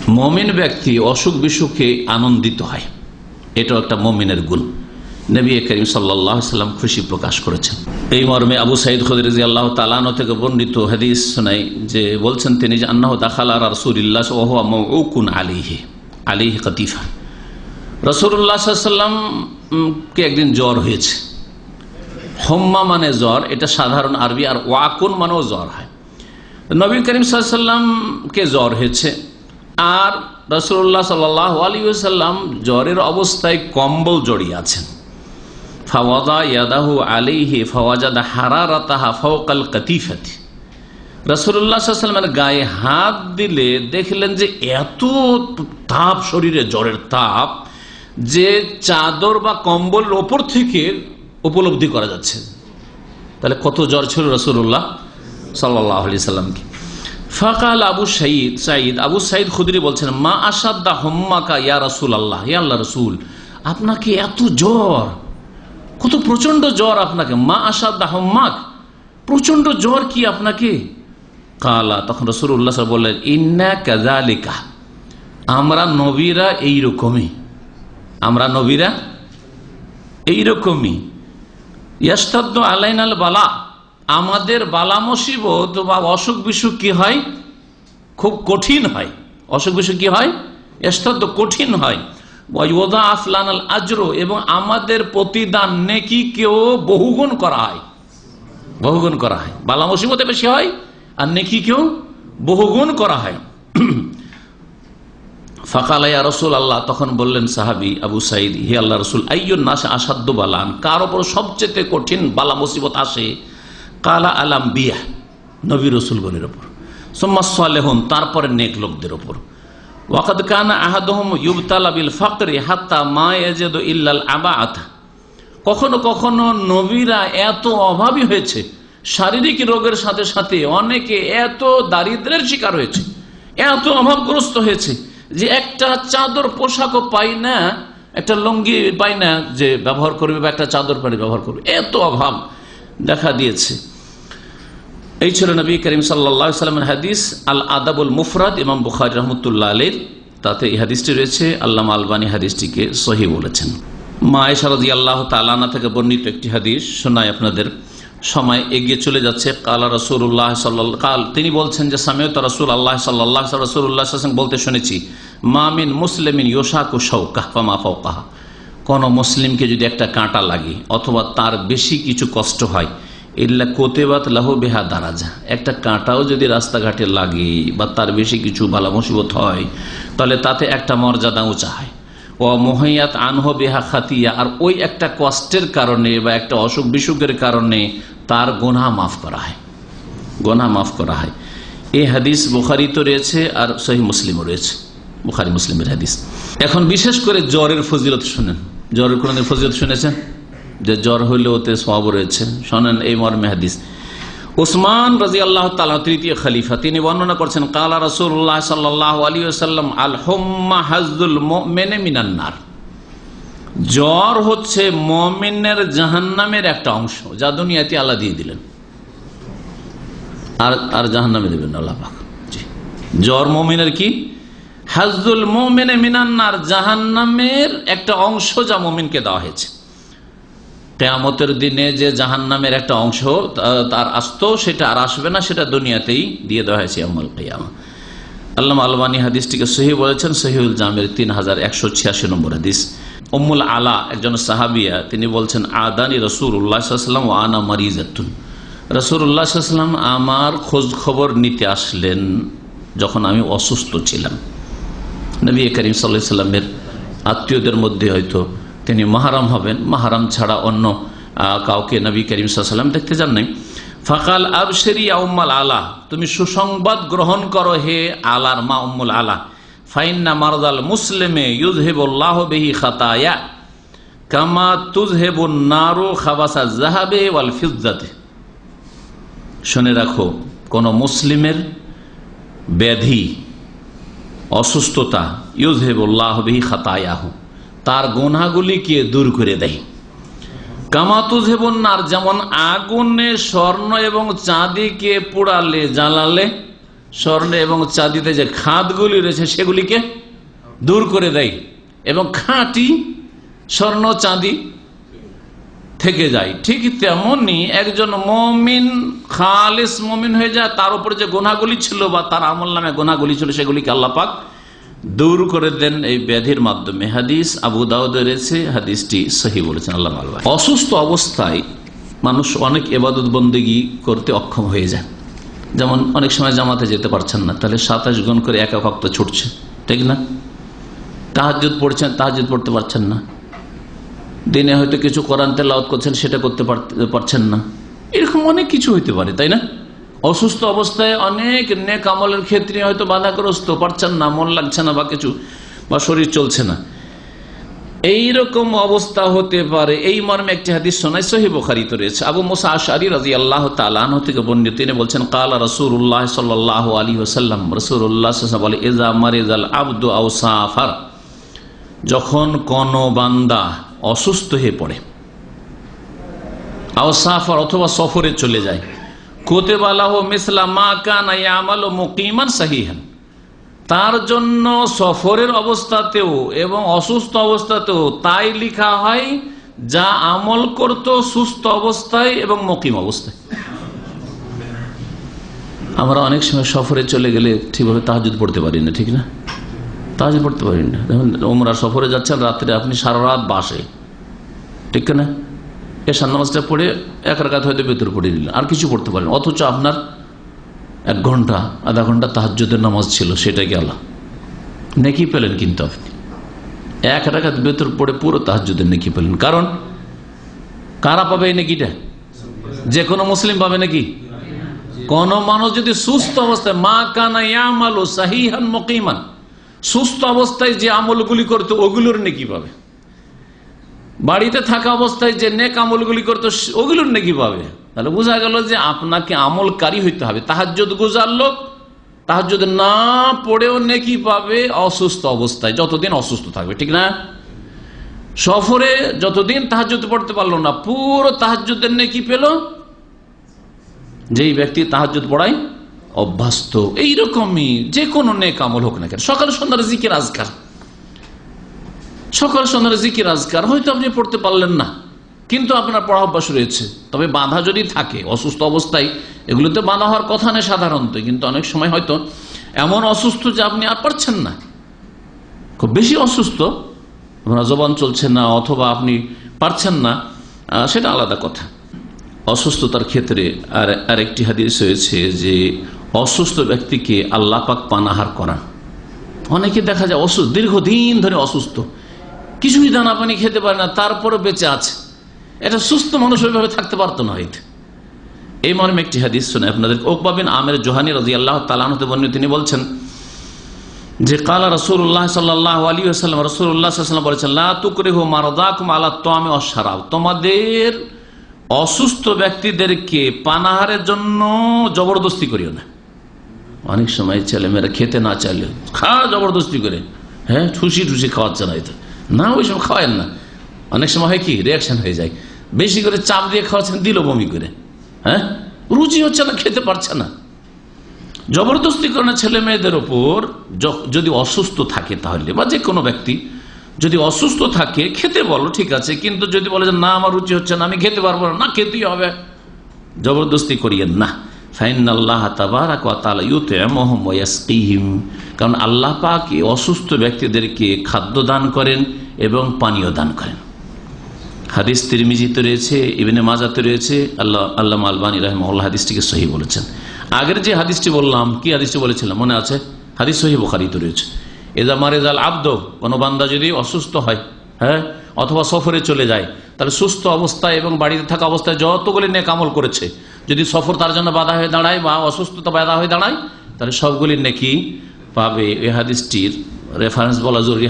মুমিন ব্যক্তি অসুখ বিসুখে আনন্দিত হয়, এটাও একটা মুমিনের গুণ। নবী করিম সাল্লাল্লাহু আলাইহি ওয়াসাল্লাম খুশি প্রকাশ করেছেন। এই মর্মে আবু সাঈদ খুদরী রাদিয়াল্লাহু তাআলা আনহু থেকে বর্ণিত হাদিস শোনাই যে বলছেন তিনি যে আন্নাহু দাখালা আলা রাসূলিল্লাহ ওয়া হুয়া মাউউকুন আলাইহি কাতিফা। রাসূলুল্লাহ সাল্লাল্লাহু আলাইহি ওয়াসাল্লাম কে একদিন জ্বর হয়েছে। হুম্মা মানে জ্বর, এটা সাধারণ আরবি, আর ওয়াকুন মানেও জ্বর হয়। নবী করিম সাল্লাল্লাহু আলাইহি ওয়াসাল্লাম কে জ্বর হয়েছে, আর রাসূলুল্লাহ সাল্লাল্লাহু আলাইহি ওয়াসাল্লাম জ্বরের অবস্থায় কম্বল জড়িয়ে আছেন। ফাওয়াদা ইয়াদাহু আলাইহি ফাওয়াজাদা হারারাতাহা ফাওকাল কাতিফাতি। রাসূলুল্লাহ সাল্লাল্লাহু আলাইহি ওয়াসাল্লামের গায়ে হাত দিলে দেখলেন যে এত তাপ, শরীরে জ্বরের তাপ যে চাদর বা কম্বলের ওপর থেকে উপলব্ধি করা যাচ্ছে। তাহলে কত জ্বর ছিল রাসূলুল্লাহ সাল্লাল্লাহু আলাইহি ওয়াসাল্লামকে। ফাকাল আবু সাঈদ খুদরি বলছেন, মা আশাদ্দা হুম্মাকা ইয়া রাসূলুল্লাহ, ইয়া আল্লাহর রাসূল, আপনাকে এত জ্বর, কত প্রচন্ড জ্বর আপনাকে। মা আশাদ্দা হুম্মাক, প্রচন্ড জ্বর কি আপনাকে? কালা, তখন রাসূলুল্লাহ সাল্লাল্লাহু আলাইহি ওয়াসাল্লাম বললেন, ইন্না কাযালিকা, আমরা নবীরা এইরকমই। ইয়াশতাদ্দু আলাইনাল বালা, আমাদের বালা মুসিবত বা অসুখ বিসুখ কি হয়? খুব কঠিন হয়। অসুখ বিসুখ কি হয়? ইয়াশতাদ্দু, কঠিন হয়। ওয়ায়ুদাআফ লানাল আজর, এবং আমাদের প্রতিদান নেকিকেও বহুগুণ করা হয়। বালা মুসিবতে বেশি হয় আর নেকিকেও বহুগুণ করা হয়। ফাকালা ইয়া রাসূলুল্লাহ, তখন বললেন সাহাবী আবু সাঈদ, হে আল্লাহর রাসূল, আইয়ুন নাস আসাদ্দু বালান, কার উপর সবচেয়ে কঠিন বালা মুসিবত আসে? কালা আলাম বিয়া, নবী রাসূলগণের উপর। সুম্মা সালেহুন, তারপরে নেক লোকদের উপর। ওয়াকাদ কানা আহাদুহুম ইউবতালা বিল ফাকরি হাত্তা মা ইয়াজিদু ইল্লাল আবাআতা, কখনো কখনো নবীরা এত অভাবী হয়েছে, শারীরিক রোগের সাথে সাথে অনেকে এত দারিদ্র্যের শিকার হয়েছে, এত অভাবগ্রস্ত হয়েছে যে একটা চাদর পোশাকও পাই না, একটা লুঙ্গি পাই না যে ব্যবহার করবে, বা একটা চাদর পানি ব্যবহার করবে, এত অভাব দেখা দিয়েছে। এই ছিল নবী করিম সাল্লাল্লাহু আলাইহি ওয়াসাল্লামের হাদিস আল আদাবুল মুফরাদ, ইমাম বুখারী রাহমাতুল্লাহ আলাইহি, তাতে এই হাদিসটি রয়েছে। আল্লামা আলবানী হাদিসটিকে সহিহ বলেছেন। মা আয়েশা রাদিয়াল্লাহু তাআলা আনহা থেকে বর্ণিত একটি হাদিস শোনাই আপনাদের। সময় এগিয়ে চলে যাচ্ছে। কালা রাসূলুল্লাহ সাল্লাল্লাহু কাল, তিনি বলছেন যে সামিউতু রাসূলুল্লাহ সাল্লাল্লাহু আলাইহি ওয়াসাল্লাম, রাসূলুল্লাহ সাল্লাল্লাহু আলাইহি ওয়াসাল্লাম বলতে শুনেছি, মা মিন মুসলিমিন ইউশাকু শাওকাহ ফামা ফাওকাহা, কোন মুসলিমকে যদি একটা কাঁটা লাগে অথবা তার বেশি কিছু কষ্ট হয়, ইল্লা কুতিবাত লাহু বিহা দারাজা, একটা কাঁটাও যদি রাস্তাঘাটে লাগে বা তার বেশি কিছু বালা মুসিবত হয়, তাহলে তাতে একটা মর্যাদা উঁচা হয়। ও মুহাইয়াত আনহু বিহা খাতিয়া, আর ওই একটা কষ্টের কারণে বা একটা অসুখ বিসুখের কারণে তার গুনাহ মাফ করা হয়। এই হাদিস বুখারী তো রয়েছে আর সহিহ মুসলিমও রয়েছে, বুখারী মুসলিমের হাদিস। এখন বিশেষ করে জ্বরের ফজিলত শুনেন। জ্বরের কোন ফজিলত শুনেছেন? যে জ্বর হইলে ওতে সওয়াব রয়েছে। শোনেন এই মর্মে হাদিস। উসমান রাদিয়াল্লাহু তাআলা, তৃতীয় খলিফা, তিনি বর্ণনা করছেন, কালা রাসূলুল্লাহ সাল্লাল্লাহু আলাইহি ওয়াসাল্লাম, আল হুম্মা হাজ্জুল মুমিনি মিনান নার, জ্বর হচ্ছে মুমিনের জাহান্নামের একটা অংশ, যা দুনিয়াতে আল্লাহ দিয়ে দিলেন, আর জাহান্নামে দেবেন আল্লাহ পাক। জ্বর মুমিনের কি? হাজ্জুল মুমিনি মিনান নার, জাহান্নামের একটা অংশ যা মুমিনকে দেওয়া হয়েছে। কিয়ামতের দিনে যে জাহান্নামের একটা অংশ তার আসতো, সেটা আর আসবে না, সেটা দুনিয়াতেই দিয়ে দেওয়া হয়েছে ইয়াউমুল কিয়ামা। আল্লামা আলবানী হাদিসটিকে সহিহ বলেছেন, সহিহুল জামির 3186 নম্বর হাদিস। উম্মুল আলা, একজন সাহাবিয়া, তিনি বলছেন, আদানি রাসূলুল্লাহ সাল্লাল্লাহু আলাইহি ওয়াসাল্লাম ওয়া আনা মারিজাতুন, রাসূলুল্লাহ সাল্লাল্লাহু আলাইহি ওয়াসাল্লাম আমার খোঁজ খবর নিতে আসলেন যখন আমি অসুস্থ ছিলাম। নবী করিম সাল্লাল্লাহু আলাইহি ওয়াসাল্লামের আত্মীয়দের মধ্যে হয়তো তিনি মাহরাম হবেন, মাহরাম ছাড়া অন্য কাউকে নবী করিম সাল্লাল্লাহু আলাইহি ওয়াসাল্লাম দেখতে যান নাই। ফাকাল আবশিরি ইয়া উম্মাল আলা, তুমি সুসংবাদ গ্রহণ করো হে আলার মা উম্মুল আলা, ফাইন্না মারদাল মুসলিমে ইউযহিবুল্লাহু বিহি খাতায়া কামা তুযহিবুন নারু খাবাসা যাহাবে ওয়াল ফিদ্দাতে। শুনে রাখো, কোন মুসলিমের ব্যাধি, অসুস্থতা, ইউযহিবুল্লাহু বিহি খাতায়াহু, তার গুনাহগুলিকে দূর করে দেয়। কামা তুযহিবুন নার, যেমন আগুনে স্বর্ণ এবং চাঁদিকে পোড়ালে, জ্বালালে স্বর্ণ এবং চাঁদিতে যে খাতগুলি রয়েছে সেগুলিকে দূর করে দেয় এবং খাঁটি স্বর্ণ চাঁদি থেকে যায়। ঠিক তেমনি একজন মুমিন খালিস মুমিন হয়ে যায়, তার উপরে যে গুনাহগুলি ছিল বা তার আমল নামে গুনাহগুলি ছিল সেগুলিকে আল্লাহ পাক দূর করে দেন এই ব্যাধির মাধ্যমে। হাদিস আবু দাউদে রয়েছে, হাদিসটি সহিহ বলেছেন আল্লাহ আলবানী। অসুস্থ অবস্থায় মানুষ অনেক ইবাদত বন্দেগী করতে অক্ষম হয়ে যায়। যেমন অনেক সময় জামাতে যেতে পারছেন না, তাহলে 27 গুণ করে এক ওয়াক্ত ছুটছে, ঠিক না? তাহাজ্জুদ পড়ছেন, তাহাজ্জুদ পড়তে পারছেন না। দিনে হয়তো কিছু কোরআন তেলাওয়াত করছেন, সেটা করতে পারছেন না। এরকম অনেক কিছু হইতে পারে, তাই না? অসুস্থ অবস্থায় অনেক নেক আমলের ক্ষেত্রে হয়তো বাধাগ্রস্ত, পারছেন না, মন লাগছে না বা কিছু, বা শরীর চলছে না, এইরকম অবস্থা হতে পারে। এই মর্মে একটি হাদিস শোনাই, সহিহ বুখারীতে রয়েছে। আবু মুসা আশআরী রাদিয়াল্লাহু তাআলা আনহু থেকে বর্ণিত, তিনি বলছেন ক্বালা রাসূলুল্লাহ সাল্লাল্লাহু আলাইহি ওয়াসাল্লাম, রাসূলুল্লাহ সাল্লাল্লাহু আলাইহি ওয়াসাল্লাম বলে, ইযা মারিজাল আবদু আও সাফার, যখন কোন বান্দা অসুস্থ হয়ে পড়ে, আও সাফার অথবা সফরে চলে যায়, কুতিবা লাহু মিসলা মা কানা ইয়ামালু মুকিমান সাহিহান, তার জন্য সফরের অবস্থাতেও এবং অসুস্থ অবস্থাতেও তাই লেখা হয় যা আমল করত সুস্থ অবস্থায় এবং মুকিম অবস্থায়। আমরা অনেক সময় সফরে চলে গেলে ঠিকভাবে তাহাজ্জুদ পড়তে পারি না, ঠিক না? তাহাজ্জুদ পড়তে পারি না। যেমন ওমরা সফরে যাচ্ছেন, রাত্রে আপনি সারা রাত বাসে, ঠিক না? এশার নামাজটা পড়ে এক রাকাত হয়তো ভেতর পড়ে দিলেন, আর কিছু পড়তে পারেন, অথচ আপনার 1 ঘন্টা আধা ঘন্টা তাহাজ্জুদের নামাজ ছিল, সেটা গেল, নেকি পেলেন। কিন্তু আপনি 1 রাকাত ভেতর পড়ে পুরো তাহাজ্জুদের নেকি পেলেন। কারণ কারা পাবে এই নেকিটা? যে কোনো মুসলিম পাবে নাকি? কোন মানুষ যদি সুস্থ অবস্থায়, মা কানা ইয়ামালু সাহিহান মুকিমান, সুস্থ অবস্থায় যে আমলগুলি করতো ওগুলোর নেকি পাবে। বাড়িতে থাকা অবস্থায় যে নেক আমলগুলি করতো ওগুলোর নেকি পাবে। তাহলে বোঝা গেল যে আপনাকে আমলকারী হইতে হবে। তাহাজ্জুদ গুজার লোক তাহাজ্জুদ না পড়েও নেকি পাবে অসুস্থ অবস্থায়, যতদিন অসুস্থ থাকবে, ঠিক না? সফরে যতদিন তাহাজ্জুদ পড়তে পারলো না, পুরো তাহাজ্জুদের নেকি পেল যেই ব্যক্তি তাহাজ্জুদ পড়ায় অভ্যস্ত। এইরকমই যে কোনো নেক আমল হোক না কেন, সকাল সন্ধ্যার জিকির আজকার, সকাল সন্ধ্যার জিকির আজকার হয়তো আপনি পড়তে পারলেন না, কিন্তু আপনার পড়া অভ্যাস রয়েছে। তবে বাধা যদি থাকে অসুস্থ অবস্থায়, এগুলোতে বাধা হওয়ার কথা নেই সাধারণত, কিন্তু অনেক সময় হয়তো এমন অসুস্থ যে আপনি আর পারছেন না, খুব বেশি অসুস্থ, আপনার জবান চলছে না অথবা আপনি পারছেন না, সেটা আলাদা কথা। অসুস্থতার ক্ষেত্রে আরেকটি হাদিস হয়েছে যে অসুস্থ ব্যক্তিকে আল্লাহ পাক পানাহার করান। অনেকে দেখা যায় অসুস্থ, দীর্ঘদিন ধরে অসুস্থ, কিছুই দানা পানি খেতে পারে না, তারপরে বেঁচে আছে। এটা সুস্থ মানুষ ওইভাবে থাকতে পারতো না হয়তো। এই মর্মে একটি হাদিস শুনে আপনাদের। উকবা বিন আমির জোহানী রাদিয়াল্লাহু তাআলা আনহু থেকে বর্ণিত, তিনি বলছেন যে কালা রাসূলুল্লাহ সাল্লাল্লাহু আলাইহি ওয়াসাল্লাম, রাসূলুল্লাহ সাল্লাল্লাহু আলাইহি ওয়াসাল্লাম বলেছেন, লা তুকরিহু মারদাকুম আলা তা'আমি ওয়াশ শারাব, তোমাদের অসুস্থ ব্যক্তিদেরকে পানাহারের জন্য জবরদস্তি করিও না। অনেক সময় ছেলেমেয়েরা খেতে না চাইলে জবরদস্তি করে, হ্যাঁ, ঠুসি ঠুসি খাওয়াচ্ছে না, এটা না, ওই সব খাওয়ায় না। অনেক সময় হয় কি রিয়াকশন হয়ে যায়, বেশি করে চাপ দিয়ে খাওয়াচ্ছেন, দিল বমি করে, হ্যাঁ, রুচি হচ্ছে না, খেতে পারছে না। জবরদস্তি করে না ছেলে মেয়েদের ওপর। যদি অসুস্থ থাকে তাহলে, বা যে কোনো ব্যক্তি যদি অসুস্থ থাকে, খেতে বলো, ঠিক আছে, কিন্তু যদি বলে যে না আমার রুচি হচ্ছে না, আমি খেতে পারবো না, খেতেই হবে, জবরদস্তি করিয়েন না। ফাইনাল্লাহ তাবারাকা ওয়া তাআলা ইউতইমুহুম ওয়া ইয়াসকিহিম, কারণ আল্লাহ পাক অসুস্থ ব্যক্তিদেরকে খাদ্য দান করেন এবং পানীয় দান করেন। হাদিস তিরমিজিতে রয়েছে, ইবনে মাজাতে রয়েছে। আল্লামা আলবানী রাহিমাহুল্লাহ হাদিসটিকে সহিহ বলেছেন। আগের যে হাদিসটি বললাম, কি হাদিসটি বলেছিলাম মনে আছে? হাদিস সহিহ বুখারীতে রয়েছে। ইযা মারিজাল আবদু, কোন বান্দা যদি অসুস্থ হয়, হ্যাঁ, অথবা সফরে চলে যায়, তাহলে সুস্থ অবস্থায় এবং বাড়িতে থাকা অবস্থায় যতগুলি নেক আমল করেছে, যদি সফর তার জন্য বাধা হয়ে দাঁড়ায় বা অসুস্থতা বাধা হয়ে দাঁড়ায়, তাহলে সবগুলি নেকি পাবে। এই হাদিসটির রেফারেন্স বলা জরুরি।